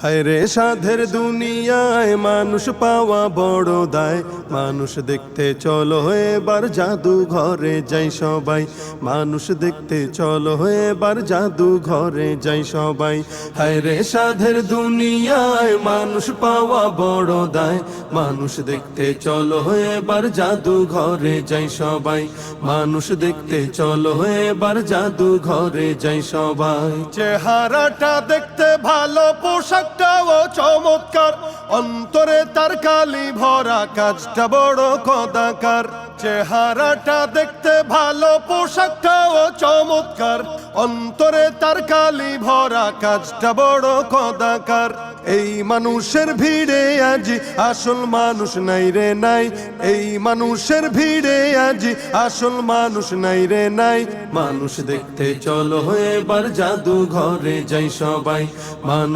হায়রে সাধের দুনিয়ায় মানুষ পাওয়া বড় দায়। মানুষ দেখতে চলো এবার জাদু ঘরে যাই সবাই। মানুষ দেখতে চলো এবার জাদু ঘরে যাই সবাই। হায়রে সাধের দুনিয়ায় মানুষ পাওয়া বড় দায়। মানুষ দেখতে চলো এবার জাদু ঘরে যাই সবাই। মানুষ দেখতে চলো এবার জাদু ঘরে যাই সবাই। চেহারাটা দেখতে ভালো, পোশাকটাও চমৎকার, অন্তরে তার কালি ভরা, কাজটা বড় কদাকার। চেহারাটা দেখতে ভালো, পোশাকটাও চমৎকার, অন্তরে তার কালি ভরা, কাজটা বড় কদাকার। এই মানুষের ভিড়ে আজি আসল মানুষ নাই রে নাই। এই মানুষের ভিড়ে আজি আসল মানুষ নাই রে নাই। মানুষ দেখতে চলো এবার জাদু ঘরে যাই সবাই। মানুষ